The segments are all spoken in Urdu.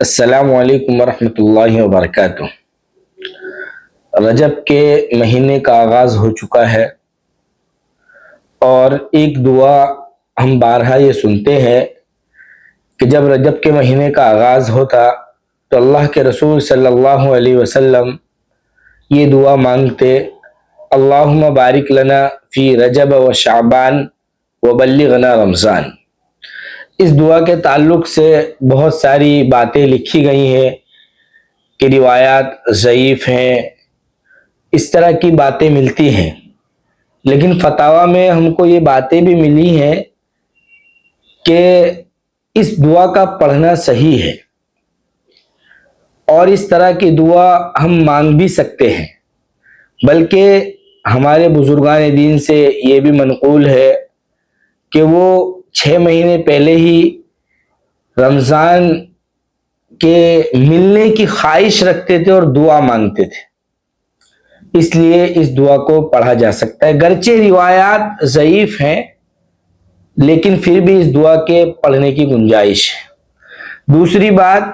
السلام علیکم ورحمۃ اللہ وبرکاتہ۔ رجب کے مہینے کا آغاز ہو چکا ہے اور ایک دعا ہم بارہا یہ سنتے ہیں کہ جب رجب کے مہینے کا آغاز ہوتا تو اللہ کے رسول صلی اللہ علیہ وسلم یہ دعا مانگتے: اللہم بارک لنا فی رجب و شعبان و بلغنا رمضان۔ اس دعا کے تعلق سے بہت ساری باتیں لکھی گئی ہیں کہ روایات ضعیف ہیں، اس طرح کی باتیں ملتی ہیں، لیکن فتاوی میں ہم کو یہ باتیں بھی ملی ہیں کہ اس دعا کا پڑھنا صحیح ہے اور اس طرح کی دعا ہم مانگ بھی سکتے ہیں، بلکہ ہمارے بزرگان دین سے یہ بھی منقول ہے کہ وہ 6 مہینے پہلے ہی رمضان کے ملنے کی خواہش رکھتے تھے اور دعا مانگتے تھے، اس لیے اس دعا کو پڑھا جا سکتا ہے۔ گرچہ روایات ضعیف ہیں لیکن پھر بھی اس دعا کے پڑھنے کی گنجائش ہے۔ دوسری بات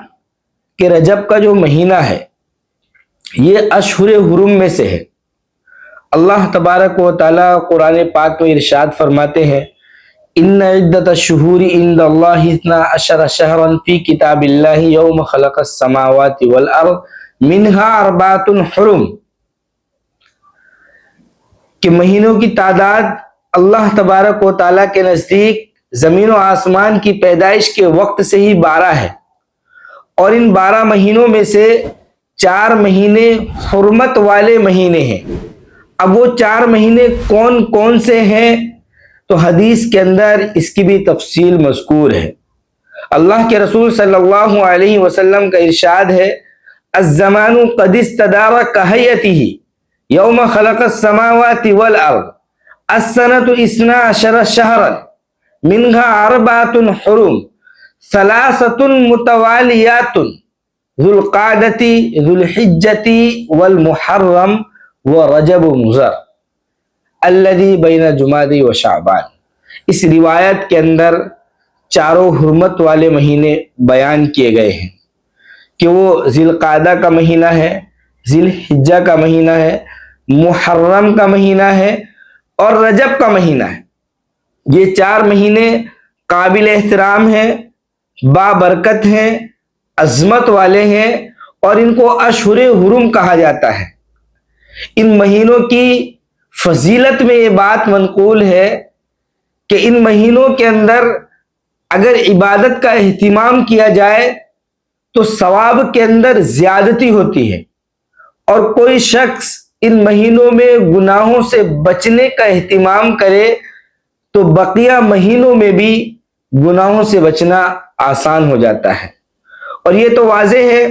کہ رجب کا جو مہینہ ہے یہ اشہر حرم میں سے ہے۔ اللہ تبارک و تعالی قرآن پاک میں ارشاد فرماتے ہیں: ان عدت الشہور عند اللہ 12 شہرا فی کتاب اللہ یوم خلق السماوات والارض منہا 4 حرم، کہ مہینوں کی تعداد اللہ تبارک و تعالیٰ کے نزدیک زمین و آسمان کی پیدائش کے وقت سے ہی 12 ہے، اور ان 12 مہینوں میں سے 4 مہینے حرمت والے مہینے ہیں۔ اب وہ 4 مہینے کون کون سے ہیں تو حدیث کے اندر اس کی بھی تفصیل مذکور ہے۔ اللہ کے رسول صلی اللہ علیہ وسلم کا ارشاد ہے: الزمان قد استدار کہیتہ یوم خلق السماوات والارض السنۃ 12 شہرا منہا 4 حرم 3 متوالیات ذو القعدۃ ذو الحجۃ والمحرم ورجب مضر الذی بین جمادی و شعبان۔ اس روایت کے اندر 4 حرمت والے مہینے بیان کیے گئے ہیں کہ وہ ذی القعدہ کا مہینہ ہے، ذی الحجہ کا مہینہ ہے، محرم کا مہینہ ہے اور رجب کا مہینہ ہے۔ یہ 4 مہینے قابل احترام ہیں، بابرکت ہیں، عظمت والے ہیں اور ان کو اشہر حرم کہا جاتا ہے۔ ان مہینوں کی فضیلت میں یہ بات منقول ہے کہ ان مہینوں کے اندر اگر عبادت کا اہتمام کیا جائے تو ثواب کے اندر زیادتی ہوتی ہے، اور کوئی شخص ان مہینوں میں گناہوں سے بچنے کا اہتمام کرے تو بقیہ مہینوں میں بھی گناہوں سے بچنا آسان ہو جاتا ہے۔ اور یہ تو واضح ہے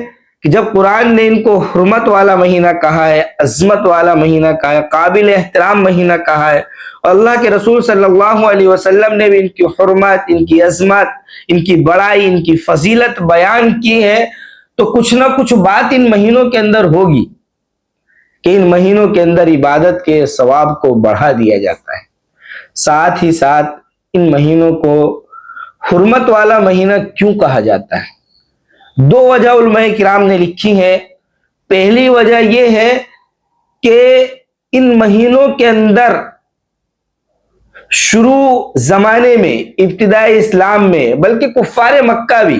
کہ جب قرآن نے ان کو حرمت والا مہینہ کہا ہے، عظمت والا مہینہ کہا ہے، قابل احترام مہینہ کہا ہے، اور اللہ کے رسول صلی اللہ علیہ وسلم نے بھی ان کی حرمت، ان کی عظمت، ان کی بڑائی، ان کی فضیلت بیان کی ہے، تو کچھ نہ کچھ بات ان مہینوں کے اندر ہوگی کہ ان مہینوں کے اندر عبادت کے ثواب کو بڑھا دیا جاتا ہے۔ ساتھ ہی ساتھ ان مہینوں کو حرمت والا مہینہ کیوں کہا جاتا ہے؟ 2 وجہ علماء کرام نے لکھی ہے۔ پہلی وجہ یہ ہے کہ ان مہینوں کے اندر شروع زمانے میں، ابتدائی اسلام میں، بلکہ کفار مکہ بھی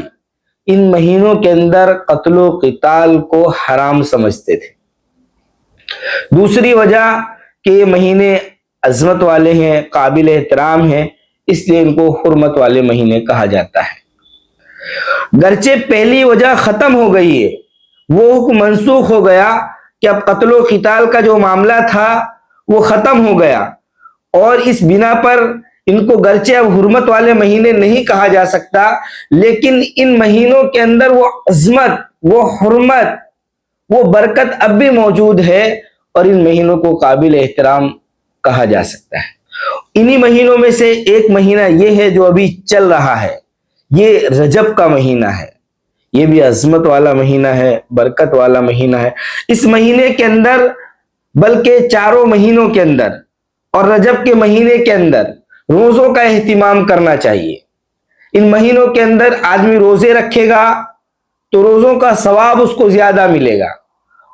ان مہینوں کے اندر قتل و قتال کو حرام سمجھتے تھے۔ دوسری وجہ کہ یہ مہینے عظمت والے ہیں، قابل احترام ہیں، اس لیے ان کو حرمت والے مہینے کہا جاتا ہے۔ گرچہ پہلی وجہ ختم ہو گئی ہے، وہ حکم منسوخ ہو گیا کہ اب قتل و قتال کا جو معاملہ تھا وہ ختم ہو گیا، اور اس بنا پر ان کو گرچہ اب حرمت والے مہینے نہیں کہا جا سکتا، لیکن ان مہینوں کے اندر وہ عظمت، وہ حرمت، وہ برکت اب بھی موجود ہے اور ان مہینوں کو قابل احترام کہا جا سکتا ہے۔ انہی مہینوں میں سے ایک مہینہ یہ ہے جو ابھی چل رہا ہے، یہ رجب کا مہینہ ہے۔ یہ بھی عظمت والا مہینہ ہے، برکت والا مہینہ ہے۔ اس مہینے کے اندر، بلکہ 4 مہینوں کے اندر اور رجب کے مہینے کے اندر روزوں کا اہتمام کرنا چاہیے۔ ان مہینوں کے اندر آدمی روزے رکھے گا تو روزوں کا ثواب اس کو زیادہ ملے گا،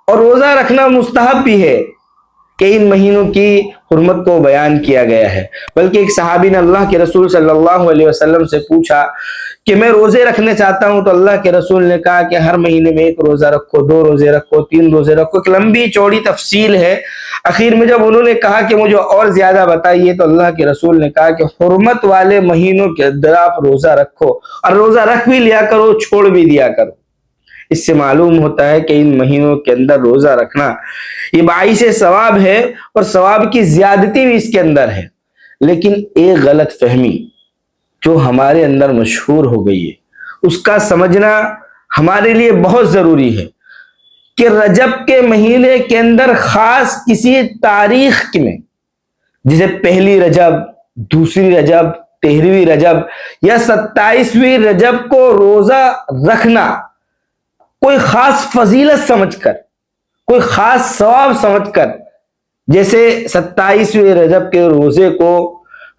اور روزہ رکھنا مستحب بھی ہے کہ ان مہینوں کی حرمت کو بیان کیا گیا ہے۔ بلکہ ایک صحابی نے اللہ کے رسول صلی اللہ علیہ وسلم سے پوچھا کہ میں روزے رکھنے چاہتا ہوں، تو اللہ کے رسول نے کہا کہ ہر مہینے میں 1 روزہ رکھو، 2 روزے رکھو، 3 روزے رکھو۔ ایک لمبی چوڑی تفصیل ہے۔ اخیر میں جب انہوں نے کہا کہ مجھے اور زیادہ بتائیے، تو اللہ کے رسول نے کہا کہ حرمت والے مہینوں کے اندر آپ روزہ رکھو، اور روزہ رکھ بھی لیا کرو، چھوڑ بھی دیا کرو۔ اس سے معلوم ہوتا ہے کہ ان مہینوں کے اندر روزہ رکھنا یہ باعث ثواب ہے، اور ثواب کی زیادتی بھی اس کے اندر ہے۔ لیکن ایک غلط فہمی جو ہمارے اندر مشہور ہو گئی ہے، اس کا سمجھنا ہمارے لیے بہت ضروری ہے کہ رجب کے مہینے کے اندر خاص کسی تاریخ میں، جسے پہلی رجب، دوسری رجب، 13ویں رجب یا 27ویں رجب کو روزہ رکھنا کوئی خاص فضیلت سمجھ کر، کوئی خاص ثواب سمجھ کر، جیسے 27ویں رجب کے روزے کو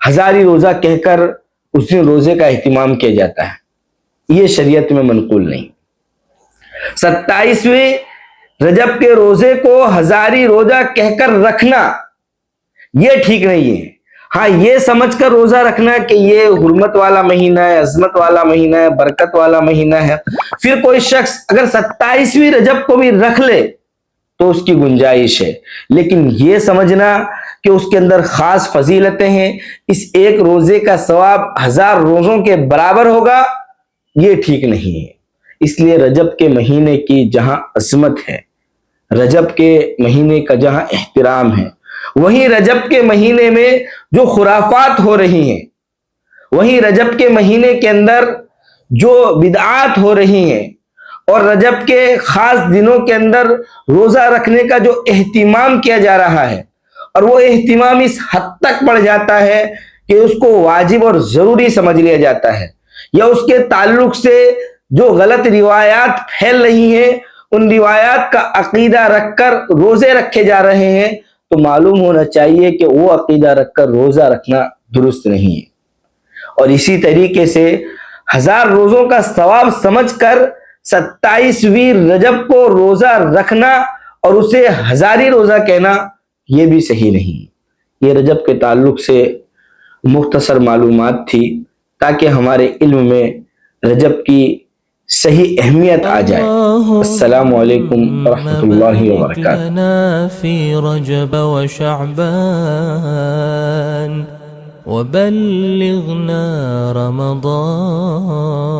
ہزاری روزہ کہہ کر اس دن روزے کا اہتمام کیا جاتا ہے، یہ شریعت میں منقول نہیں۔ 27ویں رجب کے روزے کو ہزاری روزہ کہہ کر رکھنا یہ ٹھیک نہیں ہے۔ ہاں، یہ سمجھ کر روزہ رکھنا کہ یہ حرمت والا مہینہ ہے، عظمت والا مہینہ ہے، برکت والا مہینہ ہے، پھر کوئی شخص اگر 27ویں رجب کو بھی رکھ لے تو اس کی گنجائش ہے۔ لیکن یہ سمجھنا کہ اس کے اندر خاص فضیلتیں ہیں، اس ایک روزے کا ثواب 1000 روزوں کے برابر ہوگا، یہ ٹھیک نہیں ہے۔ اس لیے رجب کے مہینے کی جہاں عظمت ہے، رجب کے مہینے کا جہاں احترام ہے، وہیں رجب کے مہینے میں جو خرافات ہو رہی ہیں، وہیں رجب کے مہینے کے اندر جو بدعات ہو رہی ہیں، اور رجب کے خاص دنوں کے اندر روزہ رکھنے کا جو اہتمام کیا جا رہا ہے، اور وہ اہتمام اس حد تک بڑھ جاتا ہے کہ اس کو واجب اور ضروری سمجھ لیا جاتا ہے، یا اس کے تعلق سے جو غلط روایات پھیل رہی ہیں، ان روایات کا عقیدہ رکھ کر روزے رکھے جا رہے ہیں، تو معلوم ہونا چاہیے کہ وہ عقیدہ رکھ کر روزہ رکھنا درست نہیں ہے۔ اور اسی طریقے سے 1000 روزوں کا ثواب سمجھ کر 27ویں رجب کو روزہ رکھنا اور اسے ہزاری روزہ کہنا یہ بھی صحیح نہیں۔ یہ رجب کے تعلق سے مختصر معلومات تھی تاکہ ہمارے علم میں رجب کی صحیح اہمیت آ جائے۔ السلام علیکم ورحمۃ اللہ وبرکاتہ۔ في رجب وشعبان وبلغنا رمضان